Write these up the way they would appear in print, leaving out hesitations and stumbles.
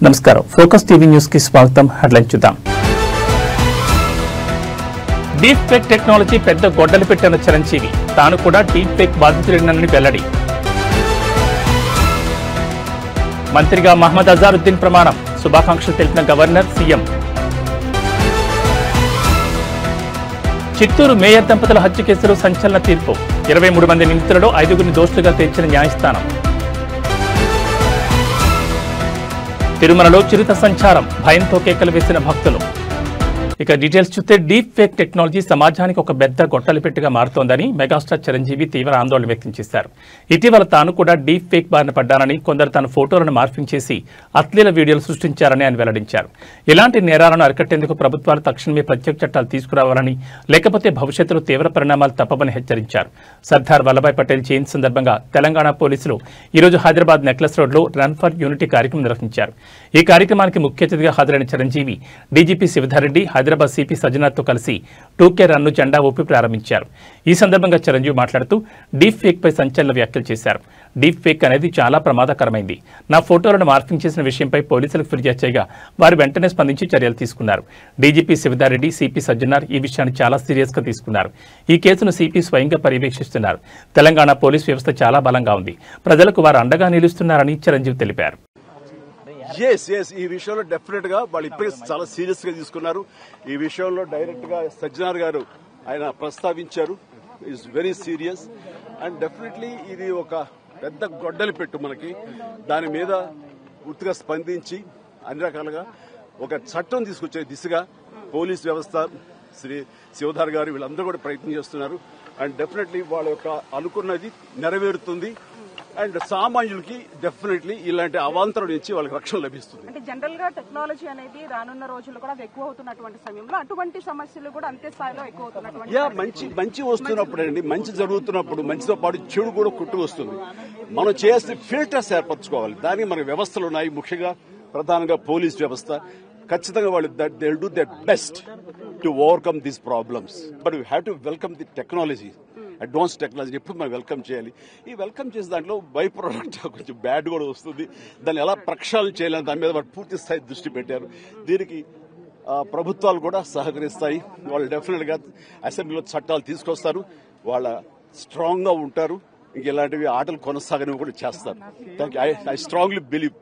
నమస్కారం focus TV news కి స్వాగతం. హెడ్లైన్ చూద్దాం. డీప్ ఫేక్ టెక్నాలజీ పెద్ద గొడ్డలి పెట్టిన చిరంజీవి తాను కూడా డీప్ ఫేక్ బాధితుడినని వెల్లడి. మంత్రిగా మహమ్మద్ అజారుద్దీన్ ప్రమాణం, శుభాకాంక్షలు తెలిపిన గవర్నర్, సీఎం. చిత్తూరు మేయర్ దంపతుల హత్య కేసులో సంచలన తీర్పు. 23 మంది నిందితులలో 5గురిని దోషులుగా తేల్చిన న్యాయస్థానం. తిరుమలలో చిరుత సంచారం, భయంతో కేకలు వేసిన భక్తులు. ఇక డీటెయిల్స్ చూస్తే డీప్ ఫేక్ టెక్నాలజీ సమాజానికి ఒక పెద్ద గొట్టలిపెట్టుగా మారుతోందని మెగాస్టార్ చిరంజీవి తీవ్ర ఆందోళన వ్యక్తం చేశారు. ఇటీవల తాను కూడా డీప్ ఫేక్ బారిన పడ్డానని, కొందరు తన ఫోటోలను మార్ఫింగ్ చేసి అశ్లీల వీడియోలు సృష్టించారని ఆయన వెల్లడించారు. ఇలాంటి నేరాలను అరికట్టేందుకు ప్రభుత్వాలు తక్షణమే ప్రత్యేక చట్టాలు తీసుకురావాలని, లేకపోతే భవిష్యత్తులో తీవ్ర పరిణామాలు తప్పవని హెచ్చరించారు. సర్దార్ వల్లభాయ్ పటేల్ జయంతి సందర్భంగా తెలంగాణ పోలీసులు ఈరోజు హైదరాబాద్ నెక్లెస్ రోడ్లో రన్ ఫర్ యూనిటీ కార్యక్రమం నిర్వహించారు. ఈ కార్యక్రమానికి ముఖ్య అతిథిగా హాజరైన చిరంజీవి డీజీపీ శివధర్రెడ్డి, హైదరాబాద్ సిపి సజ్జనార్తో కలిసి 2K రన్ను జెండా ఊపి ప్రారంభించారు. ఈ సందర్భంగా చిరంజీవి మాట్లాడుతూ డీప్ ఫేక్ పై సంచలన వ్యాఖ్యలు చేశారు. డీప్ ఫేక్ అనేది చాలా ప్రమాదకరమైంది. నా ఫోటోలను మార్ఫింగ్ చేసిన విషయంపై పోలీసులకు ఫిర్యాదు చేయగా వారు వెంటనే స్పందించి చర్యలు తీసుకున్నారు. డీజీపీ శివధారెడ్డి, సిపి సజ్జనార్ ఈ విషయాన్ని చాలా సీరియస్ గా తీసుకున్నారు. ఈ కేసును సిపి స్వయంగా పర్యవేక్షిస్తున్నారు. తెలంగాణ పోలీస్ వ్యవస్థ చాలా బలంగా ఉంది. ప్రజలకు వారు అండగా నిలుస్తున్నారని చిరంజీవి తెలిపారు. ఈ విషయంలో డెఫినెట్ గా వాళ్ళు ఇప్పటికే చాలా సీరియస్ గా తీసుకున్నారు. ఈ విషయంలో డైరెక్ట్ గా సజ్జనార్ గారు ఆయన ప్రస్తావించారు. It's very serious and definitely ఇది ఒక పెద్ద గొడ్డలి పెట్టు మనకి. దాని మీద పూర్తిగా స్పందించి అన్ని రకాలుగా ఒక చట్టం తీసుకొచ్చే దిశగా పోలీస్ వ్యవస్థ, శ్రీ శివధార్ గారు వీళ్ళందరూ కూడా ప్రయత్నం చేస్తున్నారు. అండ్ డెఫినెట్లీ వాళ్ళ యొక్క అనుకున్నది నెరవేరుతుంది. అండ్ సామాన్యులకి డెఫినెట్లీ ఇలాంటి అవాంతరం నుంచి వాళ్ళకి రక్షణ లభిస్తుంది. అంటే జనరల్ గా టెక్నాలజీ అనేది రానున్న రోజుల్లో కూడా ఎక్కువ అవుతున్నటువంటి సమయంలో అటువంటి సమస్యలు కూడా అంతే స్థాయిలో ఎక్కువ అవుతున్నటువంటి మంచి వస్తున్నప్పుడు అండి, మంచి జరుగుతున్నప్పుడు మంచితో పాటు చెడు కూడా కుట్టు వస్తుంది. మనం చేయాల్సిన ఫిల్టర్స్ ఏర్పరచుకోవాలి. దానికి మన వ్యవస్థలు ఉన్నాయి. ముఖ్యంగా ప్రధానంగా పోలీస్ వ్యవస్థ ఖచ్చితంగా వాళ్ళు they will do that best to overcome these problems. But we have to welcome the technology, advance technology ఎప్పుడు మనం వెల్కమ్ చేయాలి. ఈ వెల్కమ్ చేసే దాంట్లో బై ప్రోడక్ట్ కొంచెం బ్యాడ్ కూడా వస్తుంది. దాన్ని ఎలా ప్రక్షాళన చేయాలని దాని మీద వాళ్ళు పూర్తి స్థాయి దృష్టి పెట్టారు. దీనికి ప్రభుత్వాలు కూడా సహకరిస్తాయి. వాళ్ళు డెఫినెట్ గా అసెంబ్లీలో చట్టాలు తీసుకొస్తారు. వాళ్ళ స్ట్రాంగ్ గా ఉంటారు. ఇంక ఇలాంటివి ఆటలు కొనసాగనివి కూడా చేస్తారు. I strongly believe.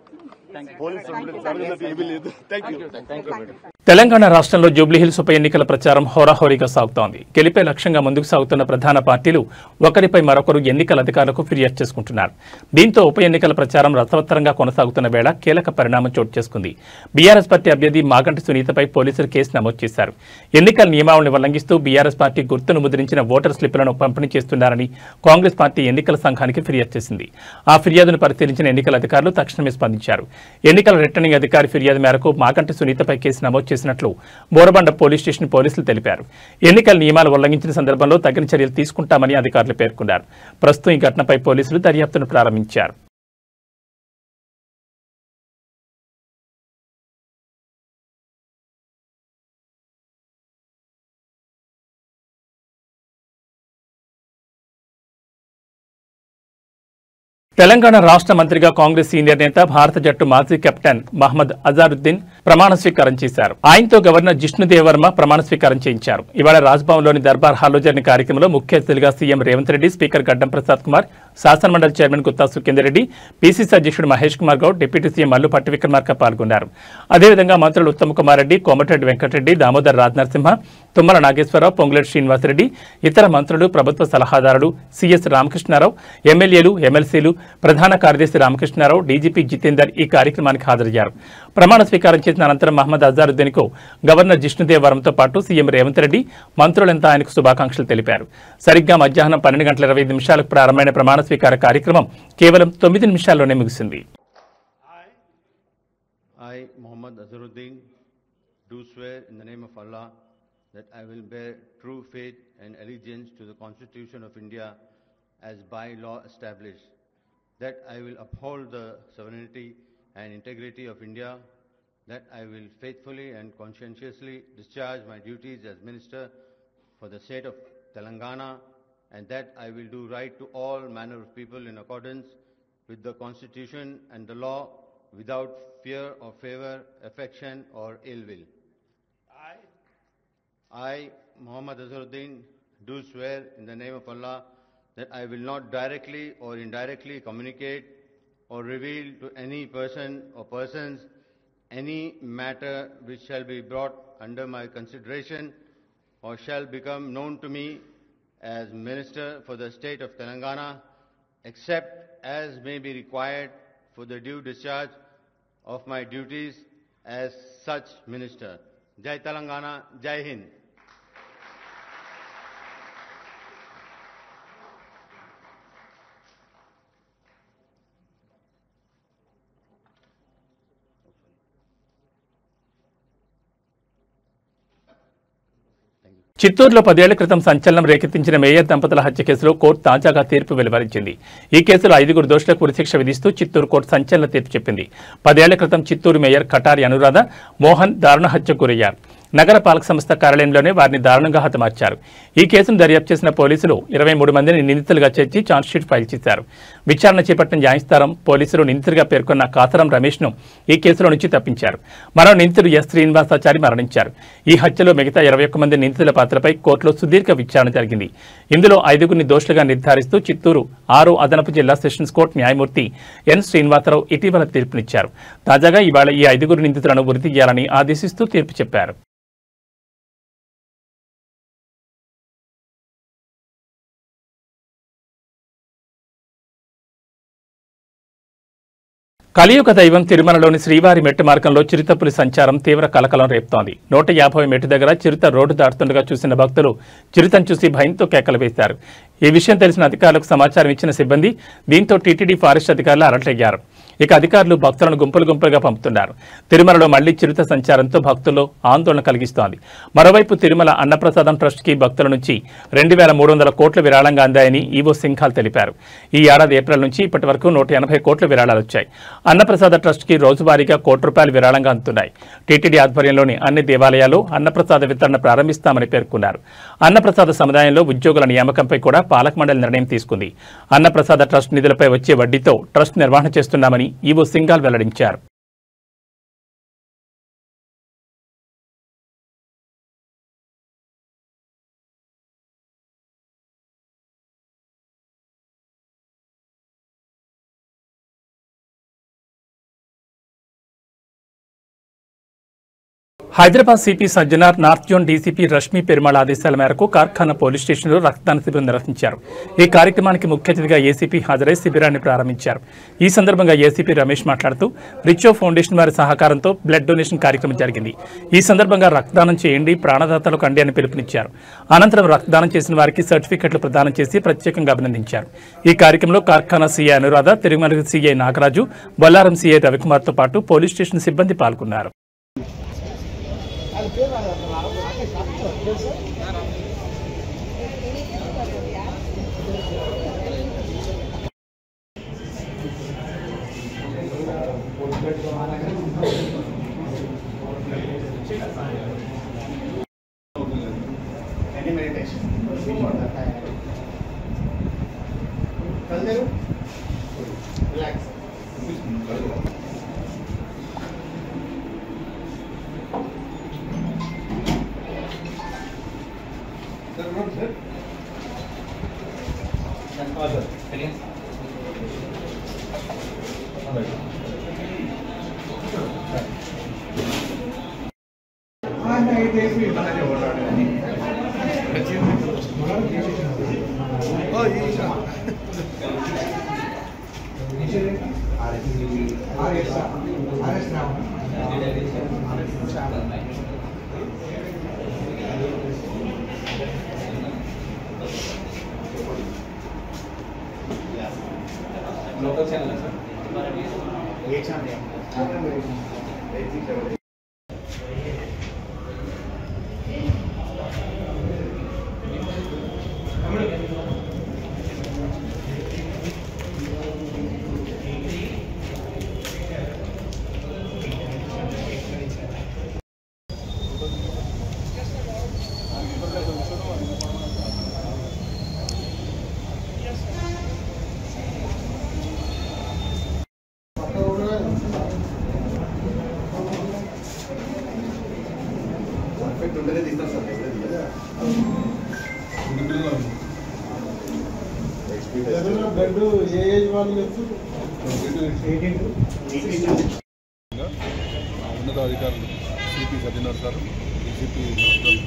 తెలంగాణ రాష్ట్రంలో జూబ్లీహిల్స్ ఉప ఎన్నికల ప్రచారం హోరాహోరీగా సాగుతోంది. గెలిపే లక్ష్యంగా ముందుకు సాగుతున్న ప్రధాన పార్టీలు ఒకరిపై మరొకరు ఎన్నికల అధికారులకు ఫిర్యాదు చేసుకుంటున్నారు. దీంతో ఉప ఎన్నికల ప్రచారం రసవత్తరంగా కొనసాగుతున్న వేళ కీలక పరిణామం చోటు చేసుకుంది. బీఆర్ఎస్ పార్టీ అభ్యర్థి మాగంటి సునీతపై పోలీసులు కేసు నమోదు చేశారు. ఎన్నికల నియమావళిని ఉల్లంఘిస్తూ బీఆర్ఎస్ పార్టీ గుర్తును ముద్రించిన ఓటర్ స్లిప్లను పంపిణీ చేస్తున్నారని కాంగ్రెస్ పార్టీ ఎన్నికల సంఘానికి ఫిర్యాదు చేసింది. ఆ ఫిర్యాదును పరిశీలించిన ఎన్నికల అధికారులు తక్షణమే స్పందించారు. ఎన్నికల రిటర్నింగ్ అధికారి ఫిర్యాదు మేరకు మాగంటి సునీతపై కేసు నమోదు చేసినట్లు బోరబండ పోలీస్ స్టేషన్ పోలీసులు తెలిపారు. ఎన్నికల నియమాలు ఉల్లంఘించిన సందర్భంలో తగిన చర్యలు తీసుకుంటామని అధికారులు పేర్కొన్నారు. ప్రస్తుతం ఈ ఘటనపై పోలీసులు దర్యాప్తును ప్రారంభించారు. తెలంగాణ రాష్ట్ర మంత్రిగా కాంగ్రెస్ సీనియర్ నేత, భారత జట్టు మాజీ కెప్టెన్ మహమ్మద్ అజారుద్దీన్ ప్రమాణ స్వీకారం చేశారు. ఆయనతో గవర్నర్ జిష్ణుదేవ్ వర్మ ప్రమాణ స్వీకారం చేయించారు. ఇవాళ రాజ్భవన్లోని దర్బార్ హాల్లో జరిగిన కార్యక్రమంలో ముఖ్య అతిథులుగా సీఎం రేవంత్ రెడ్డి, స్పీకర్ గడ్డం ప్రసాద్ కుమార్, శాసనమండలి చైర్మన్ గుత్తా సుఖేందర్ రెడ్డి, పీసీసీ అధ్యక్షుడు మహేష్ కుమార్ గౌడ్, డిప్యూటీ సీఎం మల్లు పట్టి విక్రమార్క పాల్గొన్నారు. అదేవిధంగా మంత్రులు ఉత్తమ్ కుమార్ రెడ్డి, కోమటిరెడ్డి వెంకటరెడ్డి, దామోదర్ రాజనరసింహ, తుమ్మల నాగేశ్వరరావు, పొంగులేటి శ్రీనివాసరెడ్డి, ఇతర మంత్రులు, ప్రభుత్వ సలహాదారులు, సీఎస్ రామకృష్ణారావు, ఎమ్మెల్యేలు, ఎమ్మెల్సీలు, ప్రధాన కార్యదర్శి రామకృష్ణారావు, డీజీపీ జితేందర్ ఈ కార్యక్రమానికి హాజరయ్యారు. ప్రమాణ స్వీకారం చేసిన అనంతరం మహమ్మద్ అజారుద్దీన్ కు గవర్నర్ జిష్ణుదేవ్ వర్మతో పాటు సీఎం రేవంత్ రెడ్డి, మంత్రులంతా ఆయనకు శుభాకాంక్షలు తెలిపారు. సరిగ్గా మధ్యాహ్నం 12:25 ప్రారంభమైన ప్రమాణ స్వీకార కార్యక్రమం కేవలం 9 నిమిషాల్లోనే ముగిసింది. I, Mohammad Azharuddin, do swear in the name of Allah that I will bear true faith and allegiance to the Constitution of India as by law established, that I will uphold the sovereignty and integrity of India, that I will faithfully and conscientiously discharge my duties as Minister for the state of Telangana, and that I will do right to all manner of people in accordance with the Constitution and the law without fear or favor, affection or ill will. I, Muhammad Azharuddin, do swear in the name of Allah that I will not directly or indirectly communicate or reveal to any person or persons any matter which shall be brought under my consideration or shall become known to me as Minister for the State of Telangana, except as may be required for the due discharge of my duties as such Minister. Jai Telangana, Jai Hind. చిత్తూరులో 10 ఏళ్ల క్రితం సంచలనం రేకెత్తించిన mayor దంపతుల హత్య కేసులో court తాజాగా తీర్పు వెలువరించింది. ఈ కేసులో 5 దోషులకు ఉరిశిక్ష విధిస్తూ చిత్తూరు కోర్టు సంచలన తీర్పు చెప్పింది. 10 ఏళ్ల క్రితం చిత్తూరు మేయర్ కటారి అనురాధ మోహన్ దారుణ హత్యకు గురయ్యారు. నగర పాలక సంస్థ కార్యాలయంలోనే వారిని దారుణంగా హతమార్చారు. ఈ కేసును దర్యాప్తు చేసిన పోలీసులు 23 మందిని నిందితులుగా చేర్చి ఛార్జ్షీట్ ఫైల్ చేశారు. విచారణ చేపట్టిన న్యాయస్థానం పోలీసులు నిందితుడిగా పేర్కొన్న కాసరం రమేష్ను ఈ కేసులో నుంచి తప్పించారు. మరో నిందితుడు ఎస్ శ్రీనివాసాచారి మరణించారు. ఈ హత్యలో మిగతా 21 మంది నిందితుల పాత్రపై కోర్టులో సుదీర్ఘ విచారణ జరిగింది. ఇందులో 5గురిని దోషులుగా నిర్ధారిస్తూ చిత్తూరు 6 అదనపు జిల్లా సెషన్స్ కోర్టు న్యాయమూర్తి ఎన్ శ్రీనివాసరావు ఇటీవల తీర్పునిచ్చారు. తాజాగా ఇవాళ ఈ 5గురు నిందితులను ఉరితీయాలని ఆదేశిస్తూ తీర్పు చెప్పారు. కలియుగ దైవం తిరుమలలోని శ్రీవారి మెట్టు మార్గంలో చిరుతపులి సంచారం తీవ్ర కలకలం రేపుతోంది. 150 మెట్టు దగ్గర చిరుత రోడ్డు దాటుతుండగా చూసిన భక్తులు చిరుతను చూసి భయంతో కేకలు వేశారు. ఈ విషయం తెలిసిన అధికారులకు సమాచారం ఇచ్చిన సిబ్బంది దీంతో టీటీడీ ఫారెస్ట్ అధికారులు అలర్టయ్యారు. ఇక అధికారులు భక్తులను గుంపులుగా పంపుతున్నారు. తిరుమలలో మళ్లీ చిరుత సంచారంతో భక్తుల్లో ఆందోళన కలిగిస్తోంది. మరోవైపు తిరుమల అన్నప్రసాదం ట్రస్ట్కి భక్తుల నుంచి 2300 కోట్ల విరాళంగా అందాయని ఈవో సింఘాల్ తెలిపారు. ఈ ఏడాది ఏప్రిల్ నుంచి ఇప్పటి వరకు 180 కోట్ల విరాళాలు వచ్చాయి. అన్నప్రసాద ట్రస్ట్కి రోజువారీగా ₹1 విరాళంగా అందుతున్నాయి. టీటీడీ ఆధ్వర్యంలోని అన్ని దేవాలయాల్లో అన్నప్రసాద వితరణ ప్రారంభిస్తామని పేర్కొన్నారు. అన్నప్రసాద సముదాయంలో ఉద్యోగుల నియామకంపై కూడా పాలక మండలి నిర్ణయం తీసుకుంది. అన్నప్రసాద ట్రస్ట్ నిధులపై వచ్చే వడ్డీతో ట్రస్ట్ నిర్వహణ చేస్తున్నామని ఈవో సింఘాల్ వెల్లడించారు. Hyderabad CP Sajjanar, north zone DCP Rashmi Perumal ఆదేశాల మేరకు కార్ఖానా పోలీస్ స్టేషన్లో రక్తదాన శిబిరం నిర్వహించారు. ఈ కార్యక్రమానికి ముఖ్య అతిథిగా ఏసీపీ హాజరై శిబిరాన్ని ప్రారంభించారు. ఈ సందర్భంగా ఏసీపీ రమేష్ మాట్లాడుతూ రిచో ఫౌండేషన్ వారి సహకారంతో బ్లడ్ డొనేషన్ కార్యక్రమం జరిగింది. ఈ సందర్భంగా రక్తదానం చేయండి, ప్రాణదాతలకు అండి అని పిలుపునిచ్చారు. అనంతరం రక్తదానం చేసిన వారికి సర్టిఫికెట్లు ప్రదానం చేసి ప్రత్యేకంగా అభినందించారు. ఈ కార్యక్రమంలో Karkhana CI Anuradha, Tirumala CI Nagaraju, Bollaram CI రవికుమార్తో పాటు పోలీస్ స్టేషన్ సిబ్బంది పాల్గొన్నారు. लोकल चैनल है सर, ये चैनल है। ఉంటేనే తీస్తాను సార్. బ్లడ్ ఏ ఏజ్ వాళ్ళు ఉన్నతాధికారులు CP Satyanarayana sir, DCP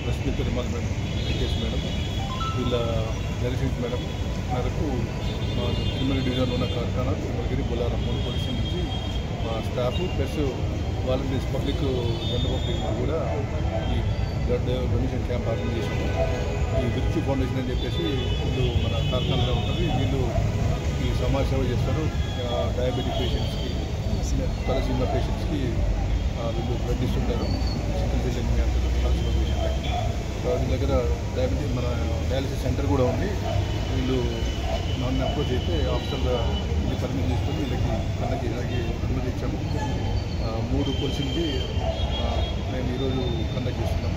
Rashmi Tirumala madam, Venkatesh madam, వీళ్ళ డైరెక్షన్స్ మేడం మేరకు మా తిరుమల డివిజన్లో ఉన్న కార్ఖానా, తిరుమలగిరి, బొల్లారం 3 పోలీసుల నుంచి మా staff plus volunteers public general public కూడా ఈ బ్లడ్ డొనేషన్ క్యాంప్ ఆర్గనైజ్ చేశాము. ఈ విర్చు ఫౌండేషన్ అని చెప్పేసి వీళ్ళు మన కార్ఖానాలో ఉంటుంది. వీళ్ళు ఈ సమాజ సేవ చేస్తారు. డయాబెటిక్ పేషెంట్స్కి, తలసీమా పేషెంట్స్కి వీళ్ళు బ్లడ్ ఇస్తుంటారు. సికిల్ సెల్ ఎనిమియా అంటారు, తలసీమా పేషెంట్లకి. వీళ్ళ దగ్గర డయాబెటిక్ మన డయాలసిస్ సెంటర్ కూడా ఉంది. వీళ్ళు నన్ను అప్రోచ్ అయితే ఆఫీసర్గా వీళ్ళు పర్మిషన్ తీసుకొని వీళ్ళకి కన్నకి అనుమతి ఇచ్చాము. 3 పోలీసులకి మేము ఈరోజు కండక్ట్ చేస్తున్నాము.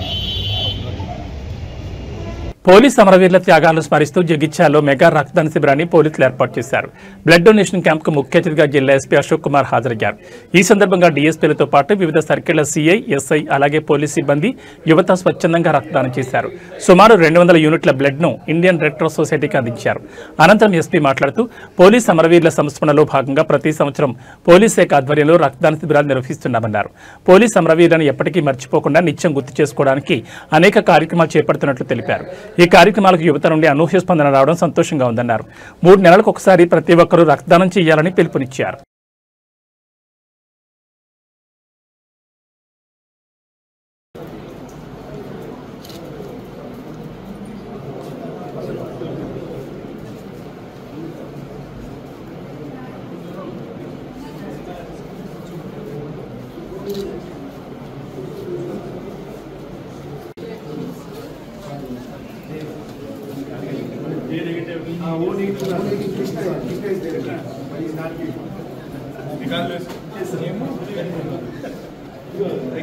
పోలీస్ అమరవీరుల త్యాగాలను స్మరిస్తూ జగిత్యాలలో మెగా రక్తదాన శిబిరాన్ని పోలీసులు ఏర్పాటు చేశారు. బ్లడ్ డొనేషన్ క్యాంప్కు ముఖ్య అతిథిగా జిల్లా ఎస్పీ అశోక్ కుమార్ హాజరయ్యారు. ఈ సందర్భంగా డీఎస్పీలతో పాటు వివిధ సర్కిళ్ల సీఐ, ఎస్ఐ అలాగే పోలీస్ సిబ్బంది, యువత స్వచ్ఛందంగా రక్తదానం చేశారు. సుమారు 200 యూనిట్ల బ్లడ్ను ఇండియన్ రెడ్ క్రాస్ సొసైటీకి అందించారు. అనంతరం ఎస్పీ మాట్లాడుతూ పోలీస్ అమరవీరుల సంస్మరణలో భాగంగా ప్రతి సంవత్సరం పోలీస్ శాఖ ఆధ్వర్యంలో రక్తదాన శిబిరాలు నిర్వహిస్తున్నామన్నారు. పోలీస్ అమరవీరులను ఎప్పటికీ మర్చిపోకుండా నిత్యం గుర్తు చేసుకోవడానికి అనేక కార్యక్రమాలు చేపడుతున్నట్లు తెలిపారు. ఈ కార్యక్రమాలకు యువత నుండి అనూహ్య స్పందన రావడం సంతోషంగా ఉందన్నారు. 3 నెలలకు ఒకసారి ప్రతి ఒక్కరూ రక్తదానం చేయాలని పిలుపునిచ్చారు.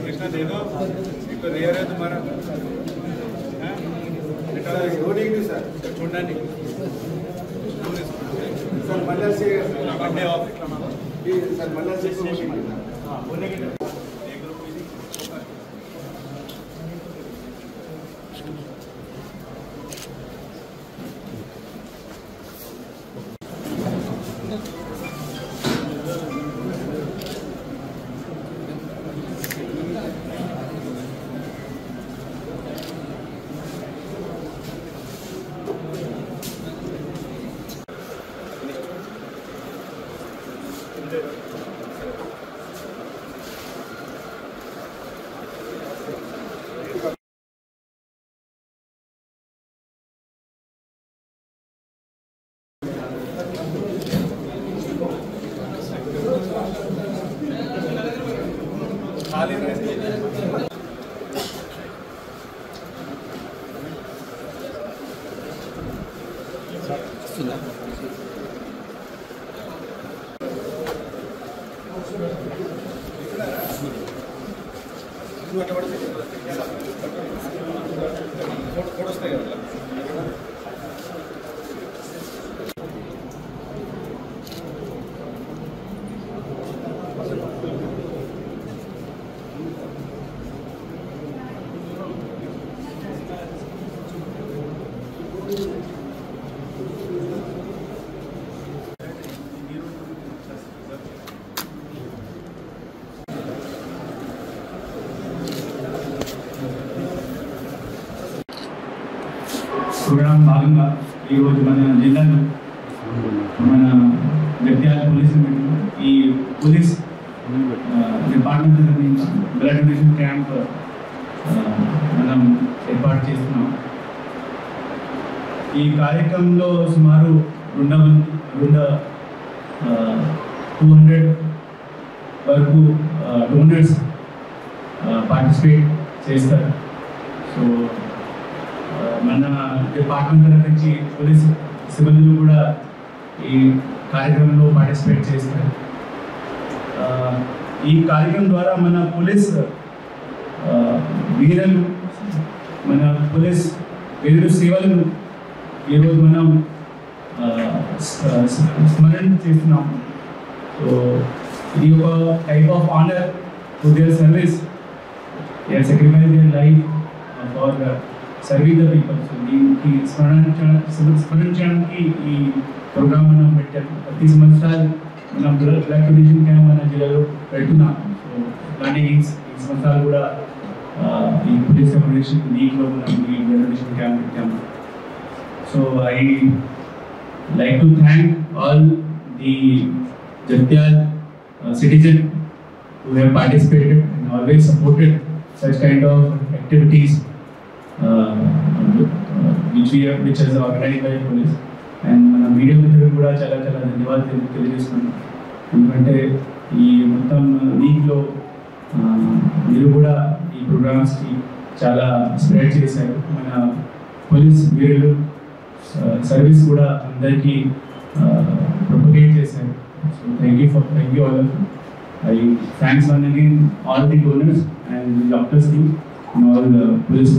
कृष्णा दे दो, एक तो रेयर है तुम्हारा। सर छोड़ना नहीं सर, मल्ला से बर्थडे ऑफ सर, मल्ला से होने के ప్రోగ్రాం భాగంగా ఈరోజు మన జిల్లాలో మన జగిత్యాల పోలీస్ ఈ police department blood donation camp మనం ఏర్పాటు చేస్తున్నాం. ఈ కార్యక్రమంలో సుమారు 200 వరకు డోనర్స్ పార్టిసిపేట్ చేస్తారు. సో మన డిపార్ట్మెంట్ తరఫు నుంచి పోలీస్ సిబ్బందులు కూడా ఈ కార్యక్రమంలో పార్టిసిపేట్ చేస్తారు. ఈ కార్యక్రమం ద్వారా మన పోలీస్ వీరులు, మన పోలీస్ వీరుల సేవలను ఈరోజు మనం స్మరణ చేస్తున్నాం. సో ఇది ఒక type of honour to their service. They have sacrificed their life for serving the people. So దీనికి స్మరించడానికి ఈ ప్రోగ్రామ్ మనం పెట్టాము. ప్రతి సంవత్సరాలు మనం బ్లడ్ డొనేషన్ క్యాంప్ మన జిల్లాలో పెడుతున్నాం. సో అలానే ఈ సంవత్సరాలు కూడా ఈ పోలీస్ కమ్యూనికేషన్ వీక్లో మనం ఈ బ్లడ్ డొనేషన్ క్యాంప్ పెట్టాము. So I like to thank all the Jatyal citizens who have participated and always supported such kind of activities which is organized by police. And మన మీడియా మిత్రులు కూడా చాలా ధన్యవాదాలు తెలియజేస్తున్నాను. ఎందుకంటే ఈ మొత్తం వీక్లో మీరు కూడా ఈ ప్రోగ్రామ్స్కి చాలా స్ప్రెడ్ చేశారు. మన పోలీస్ వీరులు సర్వీస్ కూడా అందరికీ ప్రొపగేట్ చేశారు. So thank you all of you. I thanks one again all the donors and doctors team and all police.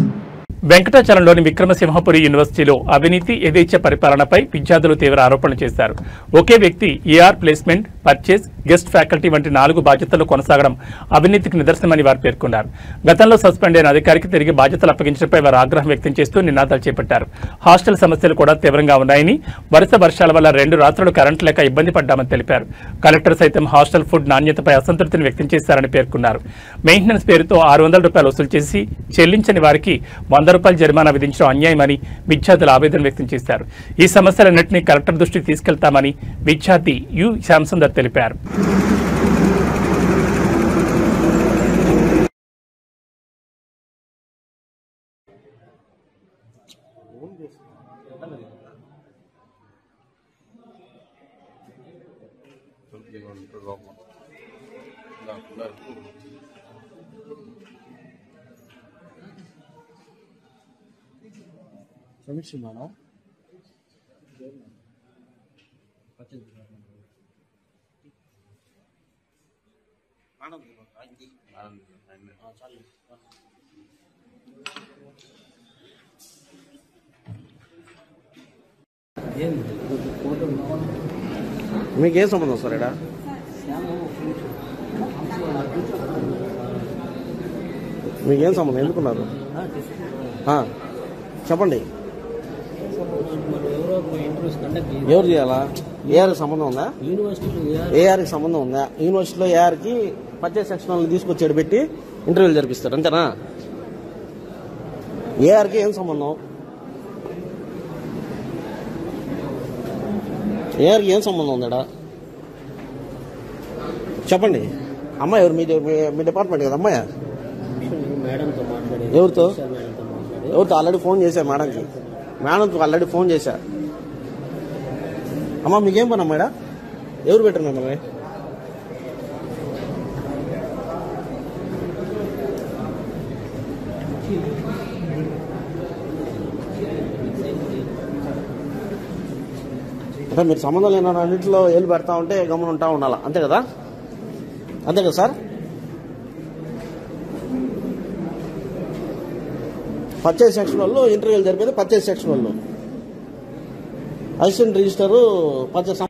వెంకటాచలంలోని విక్రమసింహపురి యూనివర్సిటీలో అవినీతి యథేచ్ఛ పరిపాలనపై విద్యార్థులు తీవ్ర ఆరోపణలు చేశారు. ఒకే వ్యక్తి AR placement, purchase, guest faculty వంటి 4 బాధ్యతలు కొనసాగడం అవినీతికి నిదర్శనమని వారు పేర్కొన్నారు. గతంలో సస్పెండ్ అయిన అధికారికి తిరిగి బాధ్యతలు అప్పగించడంపై వారు ఆగ్రహం వ్యక్తం చేస్తూ నినాదాలు చేపట్టారు. హాస్టల్ సమస్యలు కూడా తీవ్రంగా ఉన్నాయని, వరుస వర్షాల వల్ల 2 రాత్రులు కరెంటు లేక ఇబ్బంది పడ్డామని తెలిపారు. కలెక్టర్ సైతం హాస్టల్ ఫుడ్ నాణ్యతపై అసంతృప్తిని వ్యక్తం చేశారని పేర్కొన్నారు. మెయింటెనెన్స్ పేరుతో ₹600 వసూలు చేసి చెల్లించని వారికి ₹100 జరిమానా విధించడం అన్యాయమని విద్యార్థులు ఆవేదన వ్యక్తం చేశారు. ఈ సమస్యలన్నింటినీ కలెక్టర్ దృష్టికి తీసుకెళ్తామని విద్యార్థి యు శ్యామసుందర్ తెలిపారు. మీకేం సంబంధం సార్ ఇక్కడ? మీకేం సంబంధం? ఎందుకున్నారు? చెప్పండి. ఎవరు చేయాలా? ఏఆర్కి సంబంధం ఉందా? ఏఆర్కి సంబంధం ఉందా? యూనివర్సిటీలో ఏఆర్కి పర్చేస్ సెక్షన్ వాళ్ళని తీసుకొచ్చాడు పెట్టి ఇంటర్వ్యూలు జరిపిస్తారు అంతేనా? ఏఆర్కి ఏం సంబంధం? ఏఆర్కి ఏం సంబంధం ఉందా? చెప్పండి. అమ్మాయి ఎవరు? మీ డిపార్ట్మెంట్ కదా అమ్మాయి? ఎవరితో ఆల్రెడీ ఫోన్ చేశా మేడంకి. మేడంతో ఆల్రెడీ ఫోన్ చేశా. అమ్మా మీకేం పని అమ్మాయిడా? ఎవరు పెట్టరు మిమ్మల్ని? అంటే మీరు సంబంధం లేని అన్నింటిలో ఏళ్ళు పెడతా ఉంటే గమనం ఉంటా ఉండాలా, అంతే కదా? అంతే కదా సార్? పర్చేస్ సెక్షన్ వాళ్ళు ఇంటర్వ్యూలు జరిపేది పర్చేస్ సెక్షన్ వాళ్ళు. Assistant register purchase.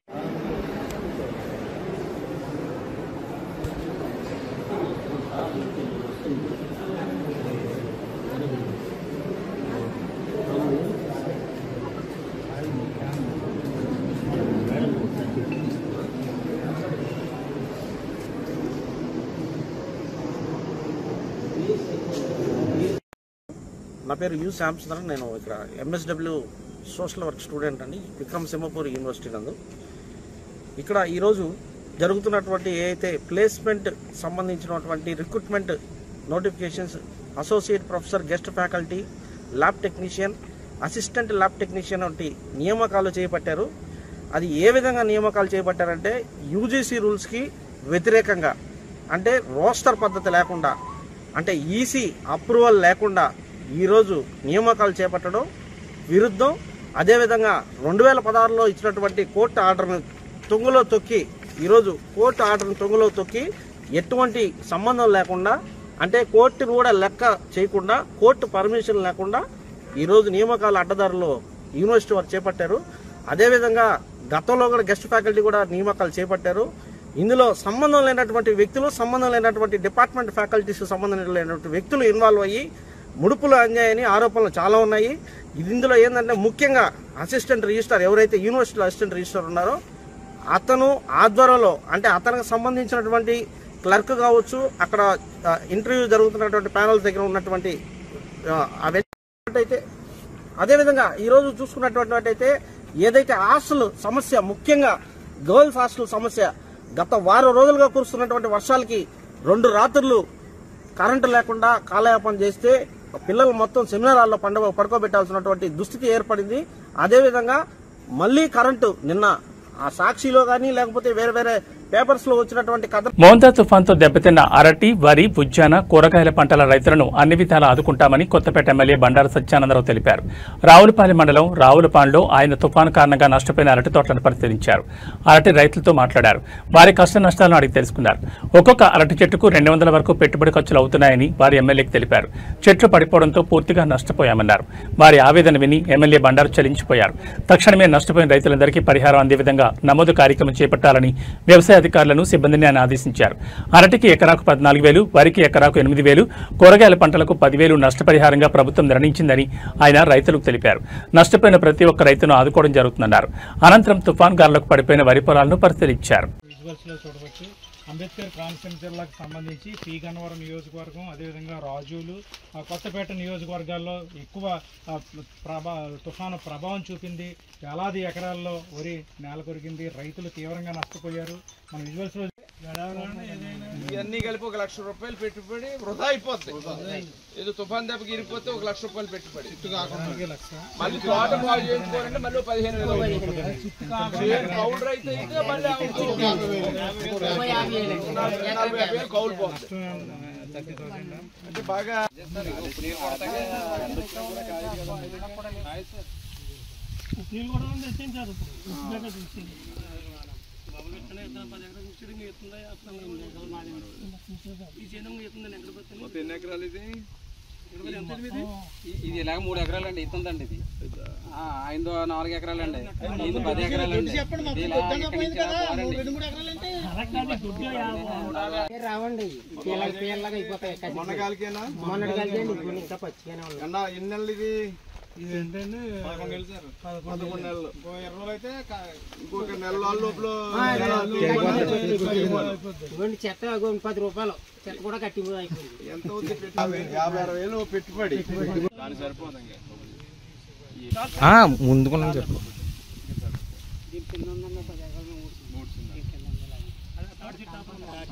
నా పేరు యు శ్యామసుందర్. నేను ఇక్కడ MSW సోషల్ వర్క్ స్టూడెంట్ అండి, విక్రమసింహపురి యూనివర్సిటీ నందు. ఇక్కడ ఈరోజు జరుగుతున్నటువంటి ఏదైతే ప్లేస్మెంట్ సంబంధించినటువంటి recruitment notifications, associate professor, guest faculty, lab technician, assistant lab technician వంటి నియామకాలు చేపట్టారు. అది ఏ విధంగా నియామకాలు చేపట్టారంటే UGC రూల్స్కి వ్యతిరేకంగా, అంటే రోస్టర్ పద్ధతి లేకుండా, అంటే ఈసీ అప్రూవల్ లేకుండా ఈరోజు నియామకాలు చేపట్టడం విరుద్ధం. అదేవిధంగా 2016లో ఇచ్చినటువంటి కోర్టు ఆర్డర్ను తొంగలో తొక్కి, ఈరోజు కోర్టు ఆర్డర్ను తొంగలో తొక్కి ఎటువంటి సంబంధం లేకుండా, అంటే కోర్టును కూడా లెక్క చేయకుండా, కోర్టు పర్మిషన్ లేకుండా ఈరోజు నియామకాల అడ్డదారులో యూనివర్సిటీ వారు చేపట్టారు. అదేవిధంగా గతంలో కూడా గెస్ట్ ఫ్యాకల్టీ కూడా నియామకాలు చేపట్టారు. ఇందులో సంబంధం లేనటువంటి వ్యక్తులు, సంబంధం లేనటువంటి డిపార్ట్మెంట్ ఫ్యాకల్టీస్ సంబంధం లేనటువంటి వ్యక్తులు ఇన్వాల్వ్ అయ్యి ముడుపులు అందాయని ఆరోపణలు చాలా ఉన్నాయి. ఇందులో ఏంటంటే ముఖ్యంగా అసిస్టెంట్ రిజిస్ట్రార్ ఎవరైతే యూనివర్సిటీలో అసిస్టెంట్ రిజిస్ట్రార్ ఉన్నారో అతను ఆధ్వర్యంలో అంటే అతనికి సంబంధించినటువంటి క్లర్క్ కావచ్చు, అక్కడ ఇంటర్వ్యూ జరుగుతున్నటువంటి ప్యానల్ దగ్గర ఉన్నటువంటి అయితే అదేవిధంగా ఈరోజు చూసుకున్నటువంటి అయితే ఏదైతే హాస్టల్ సమస్య, ముఖ్యంగా గర్ల్స్ హాస్టల్ సమస్య, గత వారం రోజులుగా కురుస్తున్నటువంటి వర్షాలకి 2 రాత్రులు కరెంటు లేకుండా కాలయాపన చేస్తే పిల్లలు మొత్తం సెమినార్ హాల్లో పడుకోబెట్టాల్సినటువంటి దుస్థితి ఏర్పడింది. అదేవిధంగా మళ్లీ కరెంటు నిన్న ఆ సాక్షిలో కానీ లేకపోతే వేరే వేరే పేపర్స్ లో వచ్చినటువంటి కథ మోందా తుఫాన్తో దెబ్బతిన్న అరటి, వరి, ఉద్యాన, కూరగాయల పంటల రైతులను అన్ని విధాలా ఆదుకుంటామని కొత్తపేట ఎమ్మెల్యే బండారు సత్యానందరావు తెలిపారు. రావులపాలెం మండలం రావులపాడులో ఆయన తుఫాను కారణంగా నష్టపోయిన అరటి తోటలను పరిశీలించారు. అరటి రైతులతో మాట్లాడారు. వారి కష్ట నష్టాలను అడిగి తెలుసుకున్నారు. ఒక్కొక్క అరటి చెట్టుకు 200 వరకు పెట్టుబడి ఖర్చులు అవుతున్నాయని వారి ఎమ్మెల్యేకి తెలిపారు. చెట్లు పడిపోవడంతో పూర్తిగా నష్టపోయామన్నారు. వారి ఆవేదన విని ఎమ్మెల్యే బండారు చలించిపోయారు. తక్షణమే నష్టపోయిన రైతులందరికీ పరిహారం అందే విధంగా నమోదు కార్యక్రమం చేపట్టాలని వ్యవసాయ అధికారులను సిబ్బందిని ఆయన ఆదేశించారు. అరటికి ఎకరాకు 14,000, వరికి ఎకరాకు 8,000, కూరగాయల పంటలకు 10,000 నష్టపరిహారంగా ప్రభుత్వం నిర్ణయించిందని ఆయన రైతులకు తెలిపారు. నష్టపోయిన ప్రతి ఒక్క రైతును ఆదుకోవడం జరుగుతుందన్నారు. అనంతరం తుఫాన్ గాలులకు పడిపోయిన వరి పొలాలను పరిశీలించారు. అంబేద్కర్ కోనసీమ జిల్లాకు సంబంధించి పి గన్నవరం నియోజకవర్గం, అదేవిధంగా రాజులు, కొత్తపేట నియోజకవర్గాల్లో ఎక్కువ తుఫాను ప్రభావం చూపింది. వేలాది ఎకరాల్లో వరి నేల కొరిగింది. రైతులు తీవ్రంగా నష్టపోయారు. మన విజువల్స్లో ఇవన్నీ కలిపి 1,00,000 రూపాయలు పెట్టుబడి వృధా అయిపోతుంది. ఏదో తుఫాన్ దెబ్బకి ఇరిగిపోతే 1,00,000 రూపాయలు పెట్టుబడి మళ్ళీ తోట బాగు చేసుకోవాలంటే మళ్ళీ 15,000 కౌలు రైతు అయితే మళ్ళీ 40,000 కౌలు పోతుంది. అంటే బాగా ఎన్ని ఎకరాలు ఇది? ఇది ఇలాగ 3 ఎకరాలండి ఇస్తుందండి. ఇది ఆయనతో 4 ఎకరాలండి, ఇది 10 ఎకరాలండి. రావండి మొన్నగాలికేనా? ఎన్ని నెలలు ఇది? ఏంటంటే 11 నెలలు. 20 రోజులు అయితే ఇంకొక నెల లోపల చెత్త 10 రూపాయలు చెత్త కూడా కట్టి ఎంత ఉంది? 50,000 పెట్టుబడి దాని సరిపోదు. ముందుకున్నాం సార్.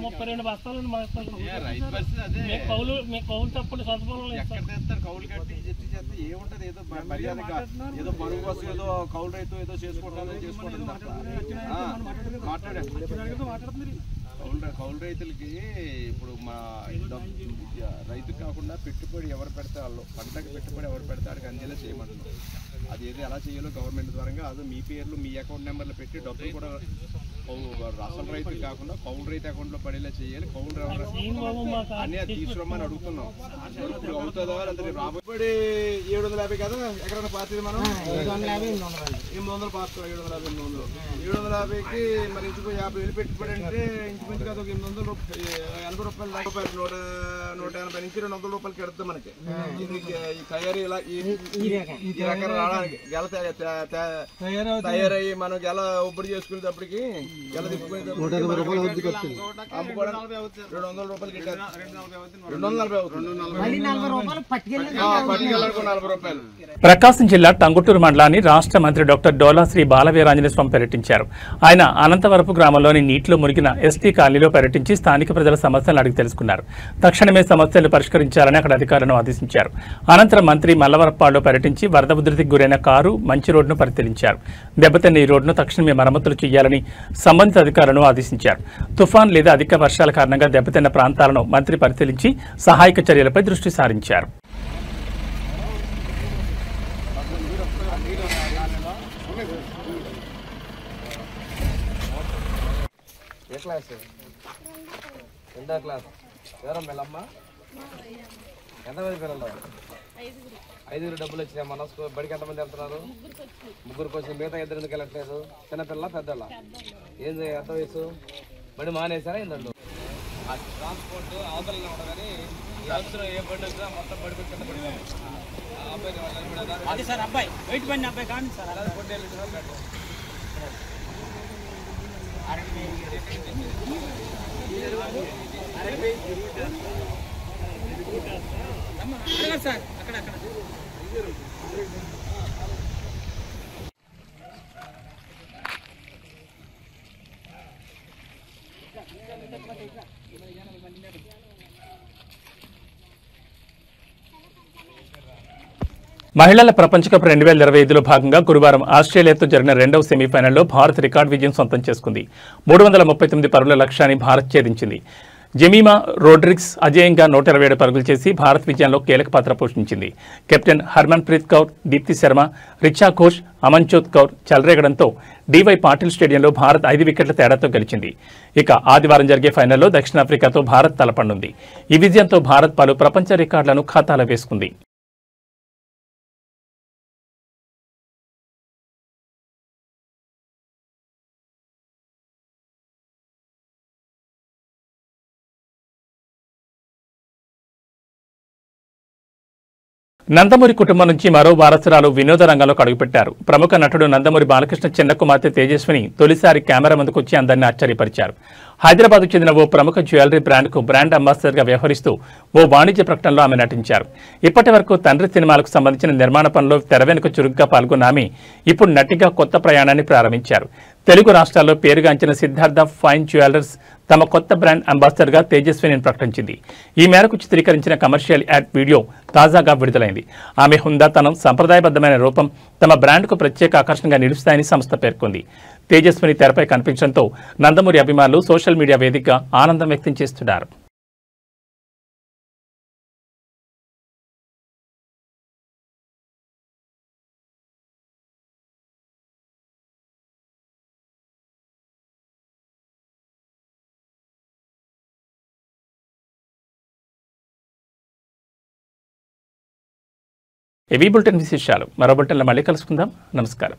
32 బస్తాలు ఎక్కడ తెస్తారు? కౌలు కట్టి చేస్తే ఏముంటది? ఏదో మర్యాదగా ఏదో పరుగు కోసం ఏదో కౌలు రైతు ఏదో చేసుకుంటారు మాట్లాడారు. కౌలు రైతులకి ఇప్పుడు మా రైతు కాకుండా పెట్టుబడి ఎవరు పెడితే వాళ్ళు పంటకు పెట్టుబడి ఎవరు పెడితే వాడికి అందేలా చేయమంటున్నారు. అది ఏదో ఎలా చేయాలో గవర్నమెంట్ ద్వారా అది మీ పేర్లు మీ అకౌంట్ నెంబర్లు పెట్టి డబ్బులు కూడా అసలు రైతు కాకుండా కౌలు రైతు అకౌంట్ లో పడేలా చేయాలి. కౌలు అన్ని తీసుకోమని అడుగుతున్నాం. ఇప్పుడు అవుతుందా? అంటే రాబడి 750 కదా ఎక్కడైనా పార్టీ మనం 800 పార్టీ 750కి మరి ఇంచుకు 50,000 పెట్టుబడి అంటే ఇంచుమించు కదా 800 80 రూపాయలు 180 నుంచి 200 రూపాయలకి ఎడతాం మనకి. ఇది తయారీ ఇలా ఈ రకం రావడానికి గెల తయారయ్యి మనం గెల ఒబ్బడి చేసుకునేటప్పటికి గెల తిప్పుకునేటప్పుడు 200 రూపాయలకి 240 అవుతుంది. ప్రకాశం జిల్లా టంగుటూరు మండలాన్ని రాష్ట్ర మంత్రి డాక్టర్ డోలా శ్రీ బాలవీరాంజనేయ స్వామి పర్యటించారు. ఆయన అనంతవరపు గ్రామంలోని నీటిలో మునిగిన ఎస్టీ కాలనీలో పర్యటించి స్థానిక ప్రజల సమస్యలను అడిగి తెలుసుకున్నారు. తక్షణమే సమస్యలు పరిష్కరించాలని అక్కడ అధికారులను ఆదేశించారు. అనంతరం మంత్రి మల్లవరప్పాడులో పర్యటించి వరద ఉధృతికి గురైన కారు మంచి రోడ్డును పరిశీలించారు. దెబ్బతిన్న ఈ రోడ్డును తక్షణమే మరమ్మతులు చేయాలని సంబంధిత అధికారులను ఆదేశించారు. తుఫాన్ లేదా అధిక వర్షాల కారణంగా దెబ్బతిన్న ప్రాంతాలను మంత్రి పరిశీలించి సహాయక చర్యలపై దృష్టి సారించారు. ఐదుగురు డబ్బులు వచ్చినాయి. మన బడికి ఎంతమంది వెళ్తున్నారు? ముగ్గురికి వచ్చిన మిగతా ఇద్దరు ఎందుకు వెళ్ళట్లేదు? చిన్నపిల్ల పెద్దల ఏం ఎంత వయసు? బడి మానేసారా ఏంటంటే ట్రాన్స్పోర్ట్ అవతల కానీ అది సార్ అబ్బాయి వెయిట్ పడిన అబ్బాయి కానీ సార్ సార్ అక్కడ మహిళల ప్రపంచ కప్ 2025లో భాగంగా గురువారం ఆస్ట్రేలియాతో జరిగిన రెండవ సెమీఫైనల్లో భారత్ రికార్డు విజయం సొంతం చేసుకుంది. 339 పరుగుల లక్ష్యాన్ని భారత్ ఛేదించింది. జెమీమా రోడ్రిగ్స్ అజేయంగా 127 పరుగులు చేసి భారత్ విజయంలో కీలక పాత్ర పోషించింది. కెప్టెన్ హర్మన్ప్రీత్ కౌర్, దీప్తి శర్మ, రిచా ఘోష్, అమన్జోత్ కౌర్ చెలరేగడంతో డివై పాటిల్ స్టేడియంలో భారత్ 5 వికెట్ల తేడాతో గెలిచింది. ఇక ఆదివారం జరిగే ఫైనల్లో దక్షిణాఫ్రికాతో భారత్ తలపడనుంది. ఈ విజయంతో భారత్ పలు ప్రపంచ రికార్డులను ఖాతాలో వేసుకుంది. నందమూరి కుటుంబం నుంచి మరో వారసురాలు వినోద రంగంలోకి అడుగుపెట్టారు. ప్రముఖ నటుడు నందమూరి బాలకృష్ణ చిన్న కుమార్తె తేజస్విని తొలిసారి కెమెరా ముందుకు వచ్చి అందరినీ ఆశ్చర్యపరిచారు. హైదరాబాద్కు చెందిన ఓ ప్రముఖ జ్యువెలరీ బ్రాండ్కు బ్రాండ్ అంబాసిడర్గా వ్యవహరిస్తూ ఓ వాణిజ్య ప్రకటనలో ఆమె నటించారు. ఇప్పటి వరకు తండ్రి సినిమాలకు సంబంధించిన నిర్మాణ పనుల్లో తెర వెనుక చురుగ్గా పాల్గొన్న ఆమె ఇప్పుడు నటిగా కొత్త ప్రయాణాన్ని ప్రారంభించారు. తెలుగు రాష్ట్రాల్లో పేరుగాంచిన సిద్ధార్థ ఫైన్ జ్యువెలర్స్ తమ కొత్త బ్రాండ్ అంబాసిడర్గా తేజస్విని ప్రకటించింది. ఈ మేరకు చిత్రీకరించిన కమర్షియల్ యాడ్ వీడియో తాజాగా విడుదలైంది. ఆమె హుందాతనం, సంప్రదాయబద్ధమైన రూపం తమ బ్రాండ్కు ప్రత్యేక ఆకర్షణగా నిలుస్తాయని సంస్థ పేర్కొంది. తేజస్విని తెరపై కనిపించడంతో నందమూరి అభిమానులు సోషల్ మీడియా వేదికగా ఆనందం వ్యక్తం చేస్తున్నారు. ఏవీ బులెటిన్ విశేషాలు మరో బులెటిన్లో మళ్ళీ కలుసుకుందాం. నమస్కారం.